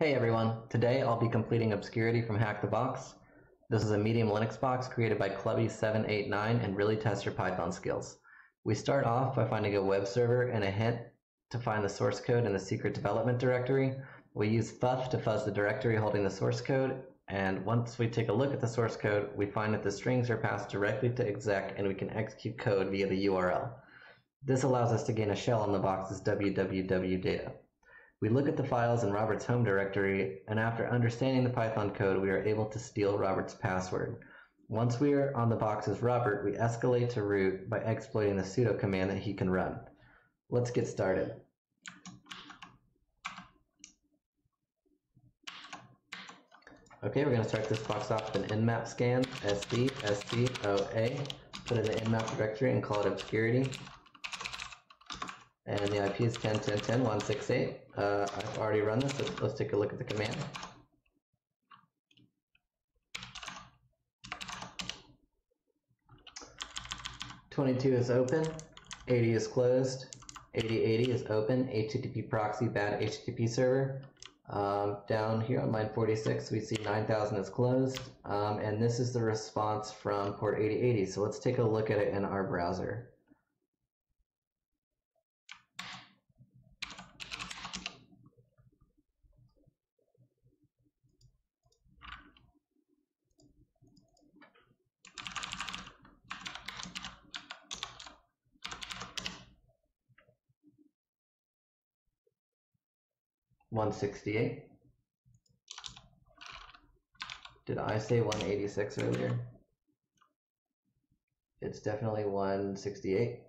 Hey everyone, today I'll be completing Obscurity from HackTheBox. This is a medium Linux box created by Clubby789 and really tests your Python skills. We start off by finding a web server and a hint to find the source code in the secret development directory. We use fuzz to fuzz the directory holding the source code, and once we take a look at the source code, we find that the strings are passed directly to exec and we can execute code via the URL. This allows us to gain a shell on the box's www data. We look at the files in Robert's home directory, and after understanding the Python code, we are able to steal Robert's password. Once we are on the box's Robert, we escalate to root by exploiting the sudo command that he can run. Let's get started. Okay, we're going to start this box off with an nmap scan, sd_scoa, put it in the nmap directory and call it Obscurity. And the IP is 10.10.10.168. I've already run this, so let's take a look at the command. "22 is open, 80 is closed, 8080 is open, HTTP proxy, bad HTTP server. Down here on line 46, we see 9000 is closed, and this is the response from port 8080. So let's take a look at it in our browser. "168. Did I say 186 earlier? It's definitely 168.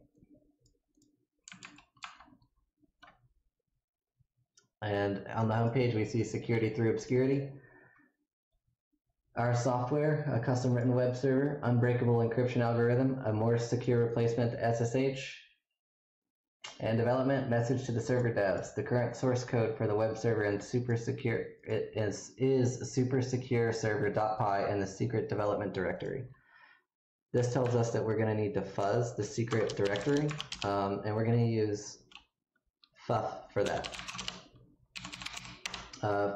And on the home page, we see security through Obscurity. Our software, a custom written web server, unbreakable encryption algorithm, a more secure replacement to SSH, and development message to the server devs. The current source code for the web server and super secure is super secure server.py in the secret development directory. This tells us that we're going to need to fuzz the secret directory, and we're going to use fuff for that.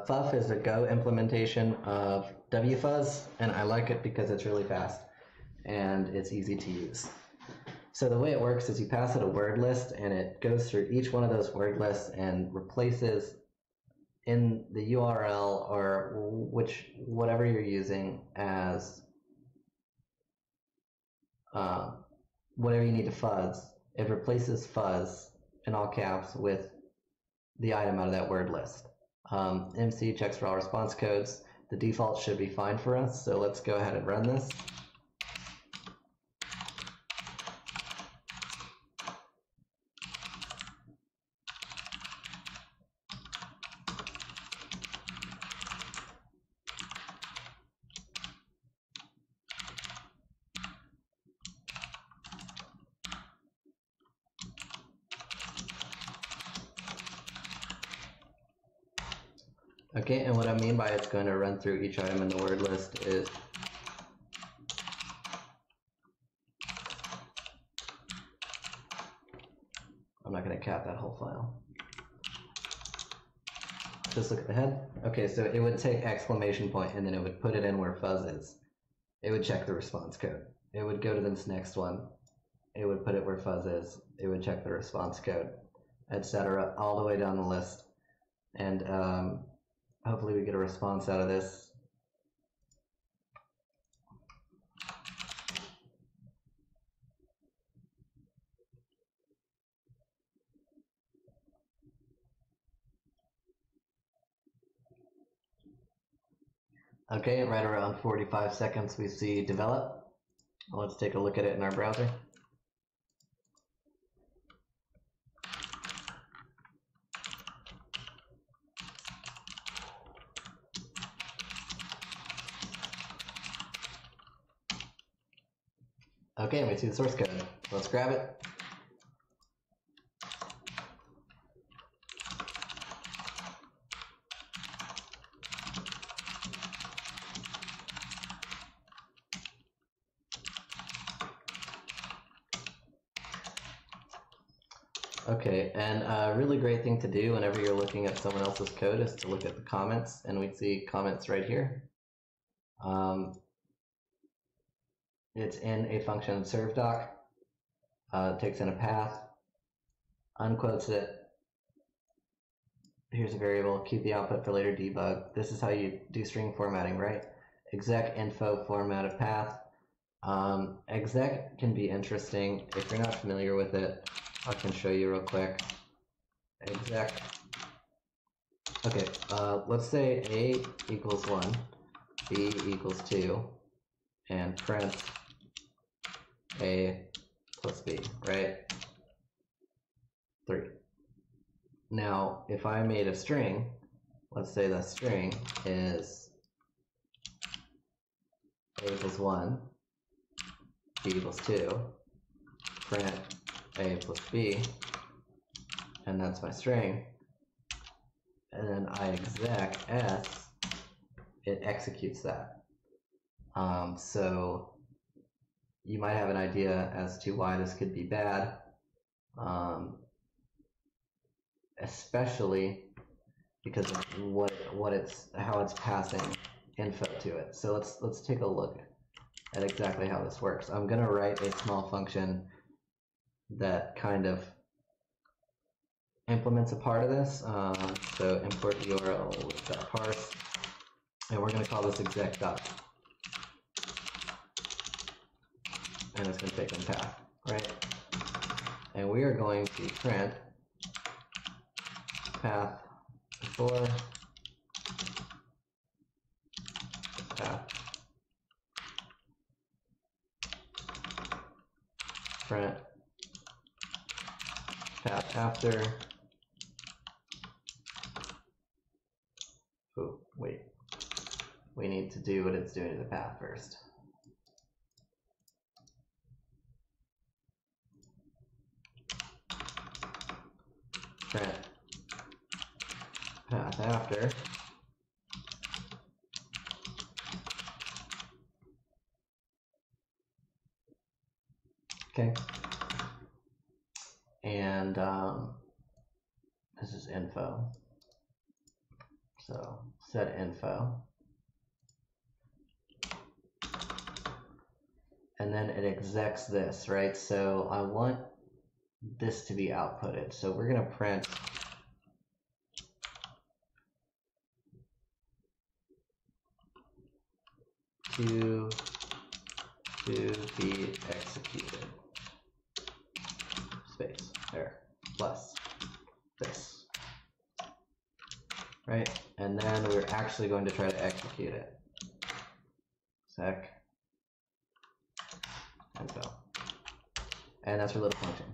Fuff is a Go implementation of wfuzz, and I like it because it's really fast and it's easy to use. So the way it works is you pass it a word list, and it goes through each one of those word lists and replaces in the URL or whatever you're using as whatever you need to fuzz. It replaces fuzz in all caps with the item out of that word list. MC checks for all response codes. The default should be fine for us, so let's go ahead and run this. Okay, and what I mean by it's going to run through each item in the word list is I'm not going to cap that whole file. Just look at the head. Okay, so it would take exclamation point and then it would put it in where fuzz is. It would check the response code. It would go to this next one. It would put it where fuzz is. It would check the response code, etc., all the way down the list. And hopefully we get a response out of this. Okay, right around 45 seconds we see develop. Let's take a look at it in our browser. Okay, and we see the source code. Let's grab it. Okay, and a really great thing to do whenever you're looking at someone else's code is to look at the comments, and we see comments right here. It's in a function serve-doc, takes in a path, unquotes it. Here's a variable, keep the output for later debug. This is how you do string formatting, right? Exec info format of path. Exec can be interesting. If you're not familiar with it, I can show you real quick. Exec. Okay, let's say A equals 1, B equals 2, and print A plus B, right? 3. Now, if I made a string, let's say the string is A equals 1, B equals 2, print A plus B, and that's my string, and then I exec S, it executes that. So you might have an idea as to why this could be bad, especially because of how it's passing info to it. So let's take a look at exactly how this works. I'm going to write a small function that kind of implements a part of this. So import URL.parse, and we're going to call this exec dot, and it's going to take in path, right? And we are going to print path before path, print path after. Oh, wait. We need to do what it's doing to the path first. Print path after. Okay. And this is info. So set info. And then it execs this, right? So I want this to be outputted. So we're going to print to be executed, space, there, plus this, right? And then we're actually going to try to execute it. Sec info. And that's our little function.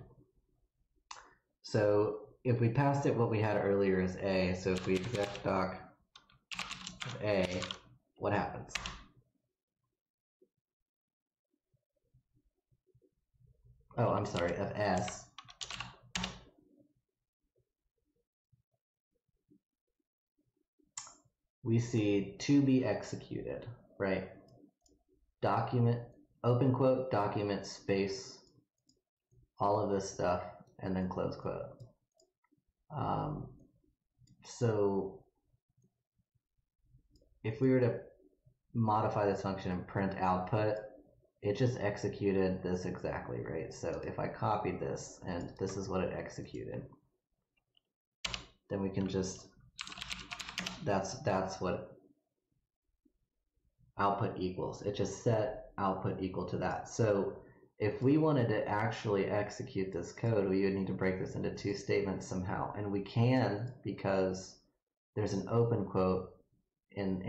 So if we passed it what we had earlier as A, so if we exec doc of A, what happens? Oh, I'm sorry, of S. We see to be executed, right? Document, open quote, document, space, all of this stuff, and then close quote. So if we were to modify this function and print output, it just executed this exactly, right? So if I copied this and this is what it executed, then we can just, that's what output equals. It just set output equal to that. So if we wanted to actually execute this code, we would need to break this into two statements somehow. And we can, because there's an open quote in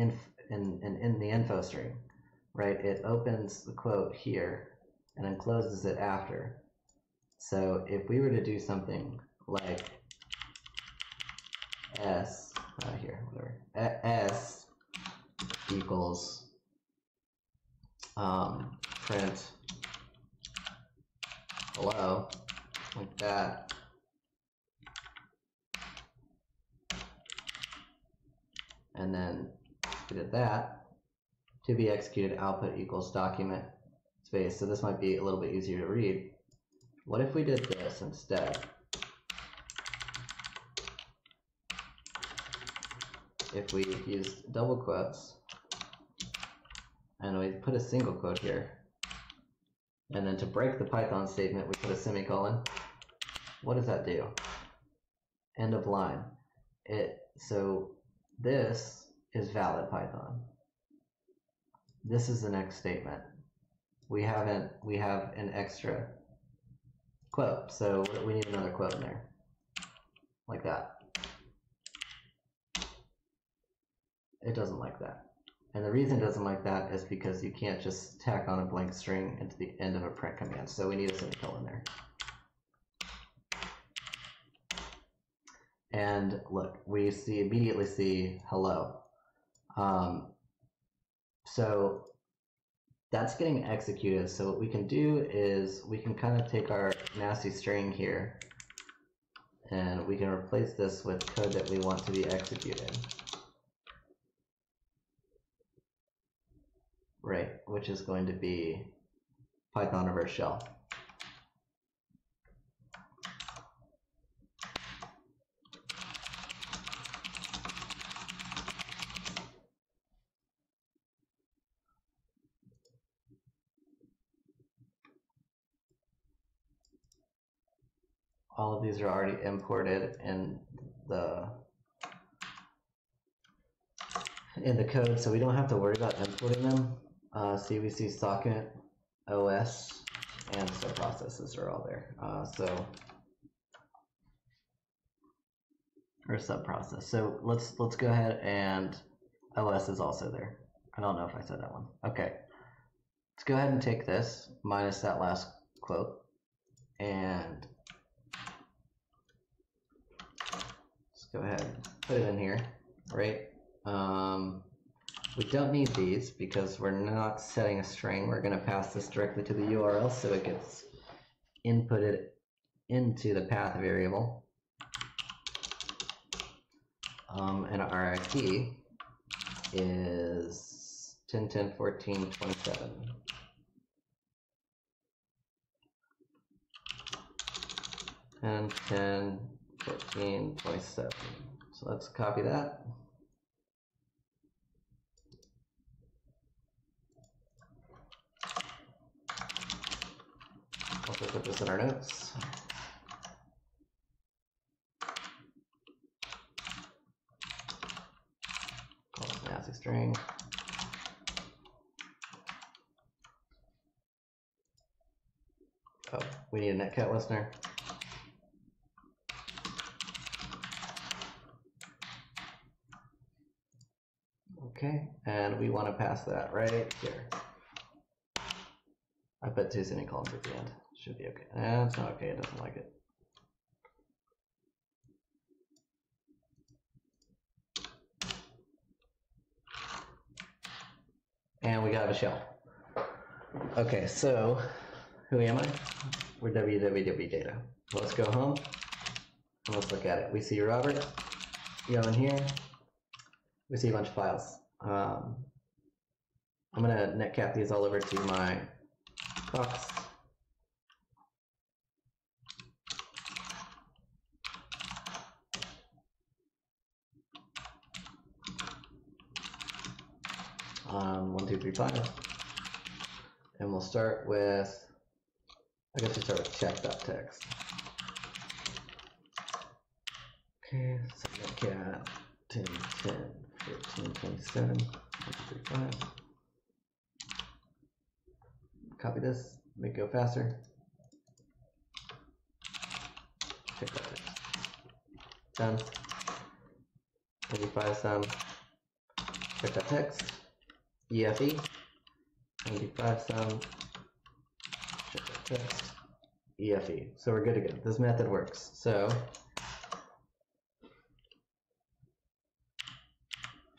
the info string, right? It opens the quote here and then closes it after. So if we were to do something like S equals print hello, like that, and then we did that, to be executed output equals document space. So this might be a little bit easier to read. What if we did this instead? if we used double quotes and we put a single quote here, and then to break the Python statement we put a semicolon, what does that do? End of line. So this is valid Python. This is the next statement. We have an extra quote, so we need another quote in there, like that. It doesn't like that. And the reason it doesn't like that is because you can't just tack on a blank string into the end of a print command, so we need a semicolon there. And look, we immediately see hello. So that's getting executed. So what we can do is we can kind of take our nasty string here and we can replace this with code that we want to be executed. Right, which is going to be Python reverse shell. All of these are already imported in the code, so we don't have to worry about importing them. CVC socket, OS, and subprocesses are all there. Or subprocess. So let's go ahead, and OS is also there. I don't know if I said that one. Okay. Let's go ahead and take this minus that last quote, and let's go ahead and put it in here, right? We don't need these because we're not setting a string. We're going to pass this directly to the URL so it gets inputted into the path variable. And our IP is 10.10.14.27. And 10.14.27. So let's copy that. Also put this in our notes. Call it nasty string. Oh, we need a netcat listener. Okay, and we want to pass that right here. I put 2 semicolons at the end. Should be okay. That's not okay, it doesn't like it. And we got a shell. Okay, so who am I? We're www data. Let's go home and let's look at it. We see Robert. Go in here. We see a bunch of files. I'm going to netcat these all over to my box. One, two, three, five. And we'll start with, I guess we start with check.text. Okay, so netcat 10, 10, 14, 27, 1, 2, 3, 5. Copy this, make it go faster. Check.text. Done. 25 sum. Check.text. EFE. 95 sum. Check.text. EFE. So we're good to go. This method works. So,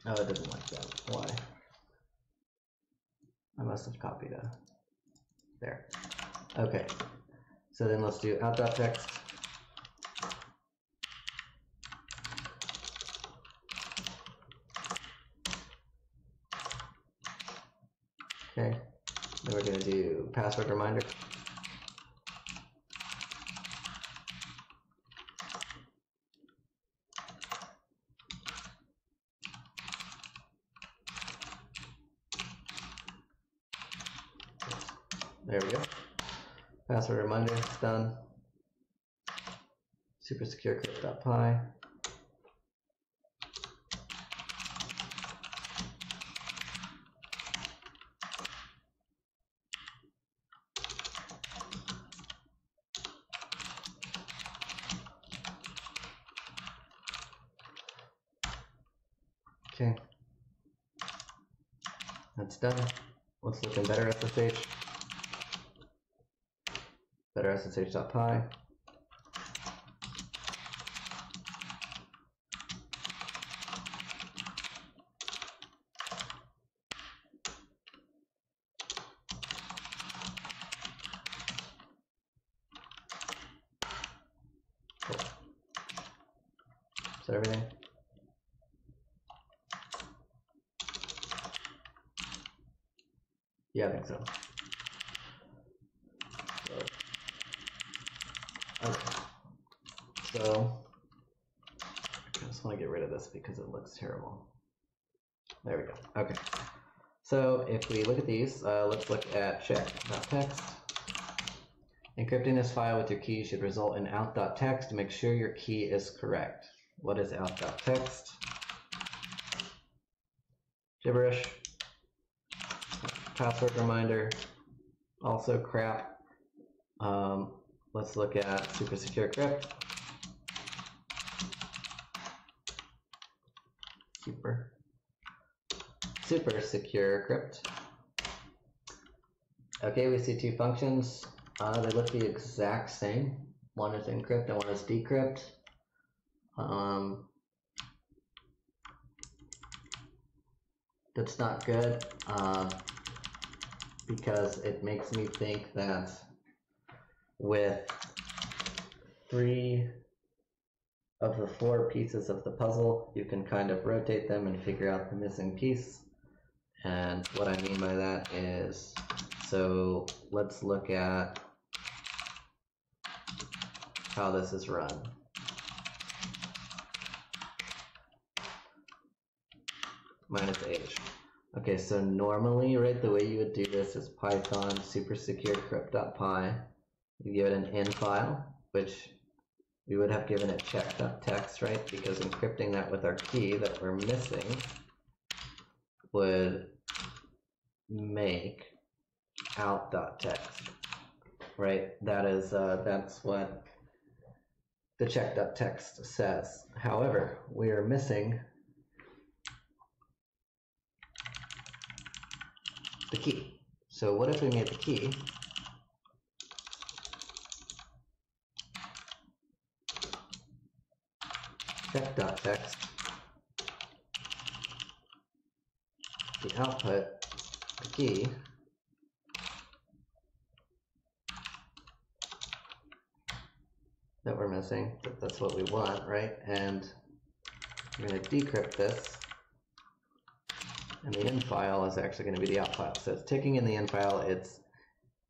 oh, it doesn't like that. Why? I must have copied a. There. Okay. So then let's do out.text. Okay. Then we're going to do password reminder. There we go. Password reminder, it's done. Super secure crypt.py. Okay, that's done. Let's look in better SSH. Better SSH.py. Cool. Is that everything? Yeah, I think so. Okay. So I just want to get rid of this because it looks terrible. There we go. Okay. So if we look at these, let's look at check.text. Encrypting this file with your key should result in out.text. Make sure your key is correct. What is out.text? Gibberish. Password reminder. Also crap. Let's look at super secure crypt. Super secure crypt. Okay, we see two functions. They look the exact same. One is encrypt and one is decrypt. That's not good because it makes me think that with 3 of the 4 pieces of the puzzle, you can kind of rotate them and figure out the missing piece. And what I mean by that is, so let's look at how this is run. Minus age. Okay, so normally, right, the way you would do this is Python super secure crypt.py. You give it an in file, which we would have given it check.text, right? Because encrypting that with our key that we're missing would make out.text, right? That is, that's what the check.text says. However, we are missing the key. So what if we made the key check.text, the output, the key, that we're missing, but that's what we want, right? And we're going to decrypt this, and the in file is actually going to be the out file. So it's taking in the in file, it's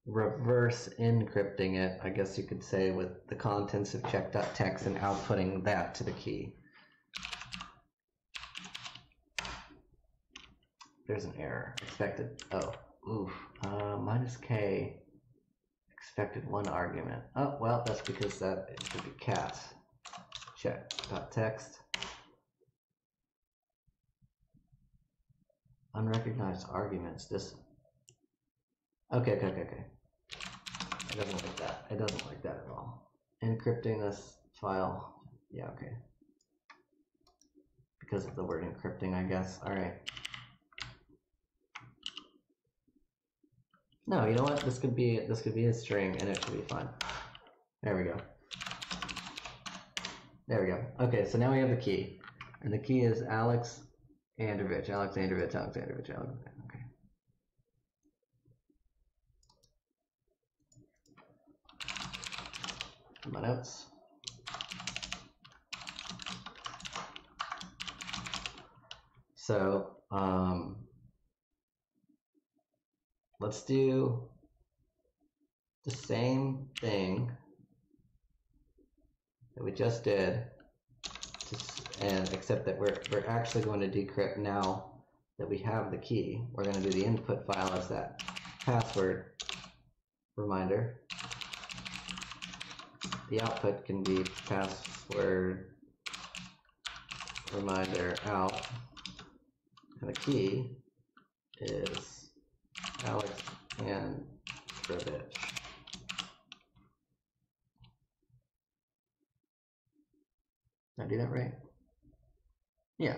reverse encrypting it, I guess you could say, with the contents of check.text and outputting that to the key. There's an error. Expected, oh, oof, minus k, expected 1 argument. Oh, well, that's because that it should be cat. Check.text. Unrecognized arguments. This. Okay. It doesn't like that. It doesn't like that at all. Encrypting this file. Yeah, okay. Because of the word encrypting, I guess. All right. No, you know what? This could be a string, and it should be fine. There we go. There we go. Okay, so now we have the key, and the key is Alex Androvich. Okay. My notes. So let's do the same thing that we just did, and except that we're actually going to decrypt now that we have the key. We're going to do the input file as that password reminder. The output can be password reminder out, and the key is Alex and Did I do that right? Yeah.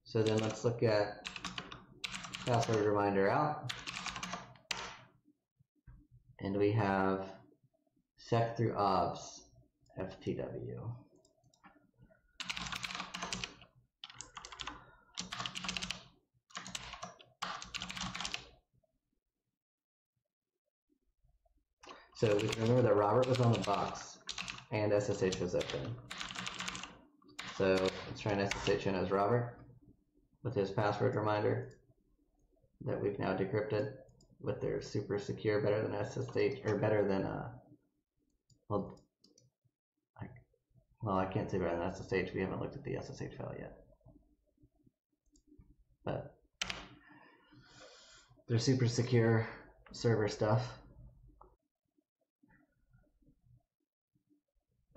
So then let's look at password reminder out. And we have sec through obs ftw. So we can remember that Robert was on the box and SSH was open. So let's try and SSH in as Robert with his password reminder that we've now decrypted with their super secure, better than SSH, or better than well, I can't say better than SSH. We haven't looked at the SSH file yet, but they're super secure server stuff.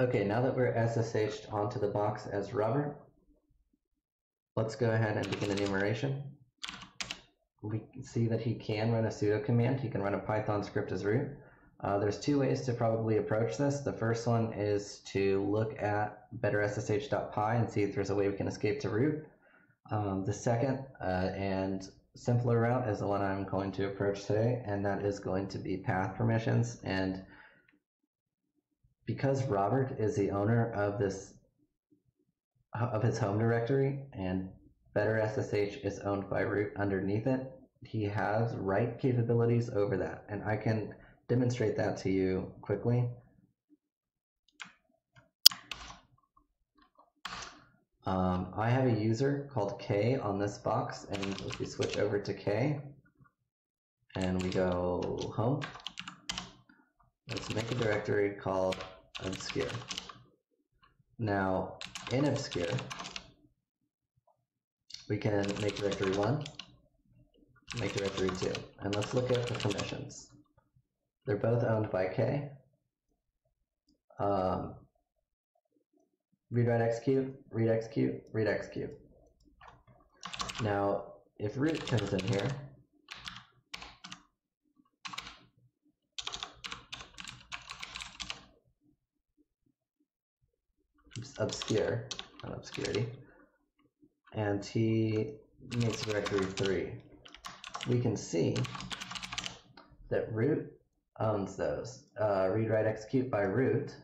Okay, now that we're SSH'd onto the box as Robert, let's go ahead and begin enumeration. We can see that he can run a sudo command. He can run a Python script as root. There's two ways to probably approach this. The first one is to look at betterssh.py and see if there's a way we can escape to root. The second and simpler route is the one I'm going to approach today, and that is going to be path permissions. And because Robert is the owner of his home directory and betterssh is owned by root underneath it, he has write capabilities over that, and I can demonstrate that to you quickly. I have a user called K on this box, and if we switch over to K and we go home, let's make a directory called Obscure. Now in Obscure, we can make directory 1, make directory 2, and let's look at the permissions. They're both owned by K. Read, write, execute, read, execute, read, execute. Now, if root comes in here, obscure, not obscurity, and he makes directory 3, we can see that root owns those. Read, write, execute by root,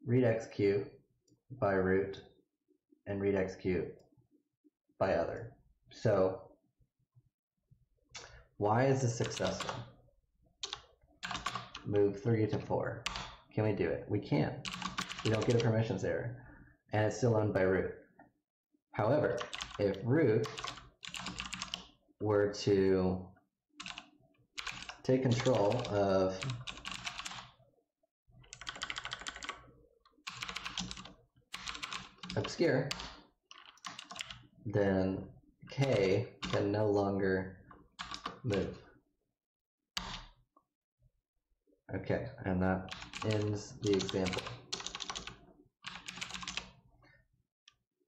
read, execute by root, and read, execute by other. So why is this successful? Move 3 to 4. Can we do it? We can. We don't get a permissions error, and it's still owned by root. However, if root were to take control of Obscure, then K can no longer move. Okay, and that ends the example.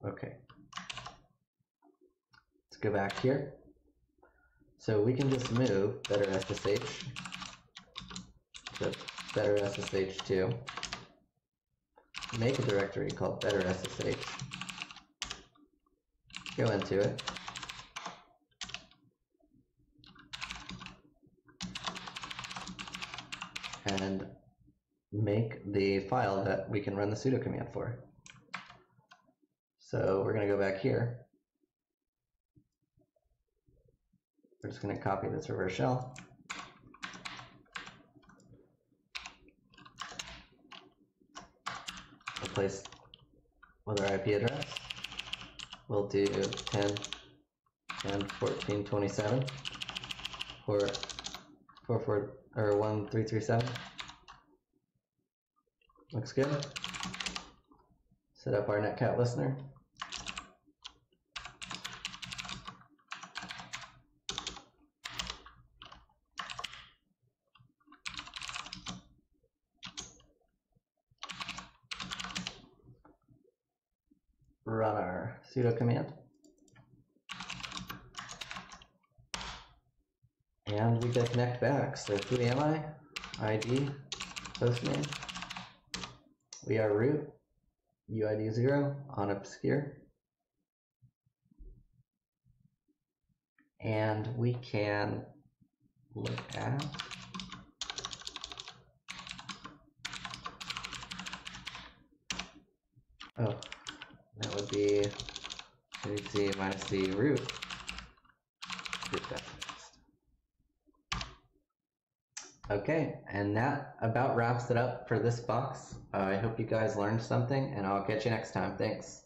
Okay, let's go back here. So we can just move betterssh to betterssh2, make a directory called betterssh, go into it, and make the file that we can run the sudo command for. So we're going to go back here. We're just going to copy this reverse shell. Replace with our IP address. We'll do 10 and 1427 for 1337. Looks good. Set up our netcat listener. run our sudo command. And we get connect back. So who am I? ID, hostname. We are root, UID 0 on Obscure. And we can look at that would be c minus c root. Okay, and that about wraps it up for this box. I hope you guys learned something, and I'll catch you next time. Thanks.